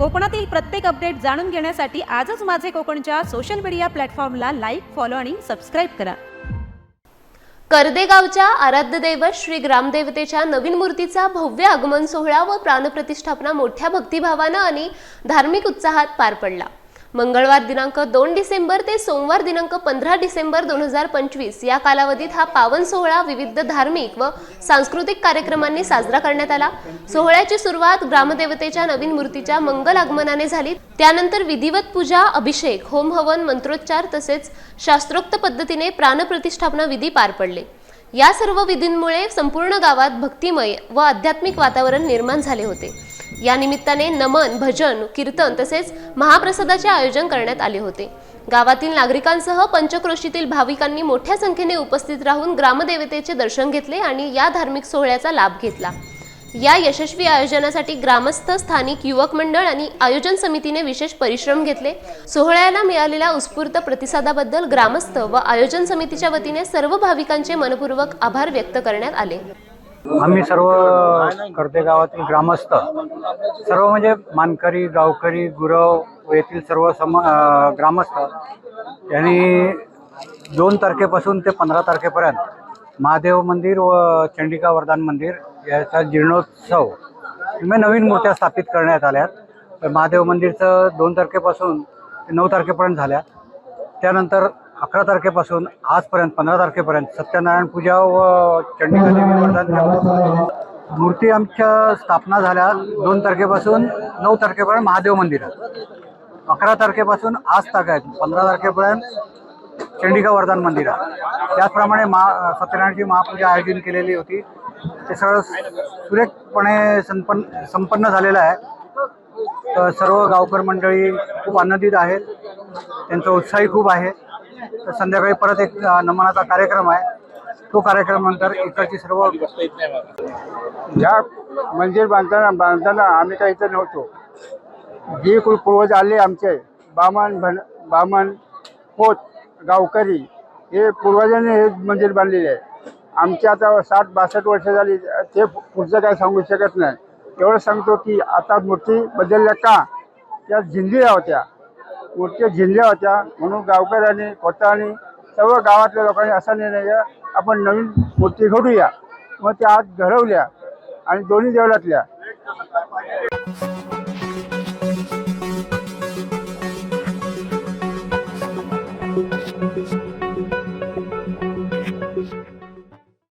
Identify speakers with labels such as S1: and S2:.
S1: कोकणातील प्रत्येक अपडेट जाणून घेण्यासाठी आजच माझे कोकणच्या सोशल मीडिया प्लॅटफॉर्मला लाईक, फॉलो आणि सबस्क्राईब करा।
S2: कर्देगावच्या आराध्य दैवत श्री ग्रामदेवतेच्या नवीन मूर्तीचा भव्य आगमन सोहळा व प्राणप्रतिष्ठापना मोठ्या भक्तिभावाने आणि धार्मिक उत्साहात पार पडला। मंगळवार दिनांक 2 डिसेंबर ते सोमवार दिनांक 15 डिसेंबर 2025 या कालावधीत हा पावन सोहळा विविध धार्मिक व सांस्कृतिक कार्यक्रमांनी साजरा करण्यात आला। सोहळ्याची सुरुवात ग्रामदेवतेच्या नवीन मूर्तीच्या मंगल आगमनाने झाली। त्यानंतर विधिवत पूजा, अभिषेक, होम हवन, मंत्रोच्चार तसेच शास्त्रोक्त पद्धतीने प्राणप्रतिष्ठापना विधी पार पडले। या सर्व विधींमुळे संपूर्ण गावात भक्तिमय व आध्यात्मिक वातावरण निर्माण झाले होते। या निमित्ताने नमन, भजन, कीर्तन तसेच महाप्रसादाचे आयोजन करण्यात आले होते। गावातील नागरिकांसह पंचक्रोशीतील भाविकांनी मोठ्या संख्येने उपस्थित राहून ग्रामदेवतेचे दर्शन घेतले आणि या धार्मिक सोहळ्याचा लाभ घेतला। या यशस्वी आयोजनासाठी ग्रामस्थ, स्थानिक युवक मंडळ आणि आयोजन समितीने विशेष परिश्रम घेतले। सोहळ्याला मिळालेल्या उत्स्फूर्त प्रतिसादाबद्दल ग्रामस्थ व आयोजन समितीच्या वतीने सर्व भाविकांचे मनपूर्वक आभार व्यक्त करण्यात आले।
S3: आम्ही सर्व कर्देगावातील ग्रामस्थ, सर्व म्हणजे मानकरी, गावकरी, गुरव येथील सर्व ग्रामस्थ यांनी 2 तारखेपासून ते 15 तारखेपर्यंत महादेव मंदिर व चंडिका वरदान मंदिर याचा जीर्णोत्सव नवीन मूर्त्या स्थापित करण्यात आल्यात। महादेव मंदिरचं 2 तारखेपासून ते 9 तारखेपर्यंत झाल्या। त्यानंतर 11 तारखेपासून आजपर्यंत 15 तारखेपर्यंत सत्यनारायण पूजा व चंडिका देवी वरदान मूर्ती आमच्या स्थापना झाल्या। 2 तारखेपासून 9 तारखेपर्यंत महादेव मंदिरात, 11 तारखेपासून आज तागायत 15 तारखेपर्यंत चंडिका वरदान मंदिरात। त्याचप्रमाणे सत्यनारायणची महापूजा आयोजन केलेली होती। ते सगळं सुरेखपणे संपन्न झालेलं आहे। तर सर्व गावकर मंडळी खूप आनंदित आहेत, त्यांचा उत्साही खूप आहे। तर संध्याकाळी परत एक नमनाचा कार्यक्रम आहे। तो कार्यक्रम नंतर इकडची सर्व
S4: या मंदिर बांधताना आम्ही काही इथं नव्हतो। जे पूर्वज आले आमचे बामण पोत गावकरी, हे पूर्वजांनी हे मंदिर बांधलेले आहे। आमची आता 60-62 वर्ष झाली। ते पुढचं काय सांगू शकत नाही। एवढं सांगतो की आता मूर्ती बदलल्या का, त्या झिंजल्या होत्या, मूर्त्या झिंजल्या होत्या म्हणून गावकऱ्यांनी, कोतांनी, सर्व गावातल्या लोकांनी असा निर्णय घ्या आपण नवीन मूर्ती घडूया। मग त्या आज घडवल्या आणि दोन्ही देवळातल्या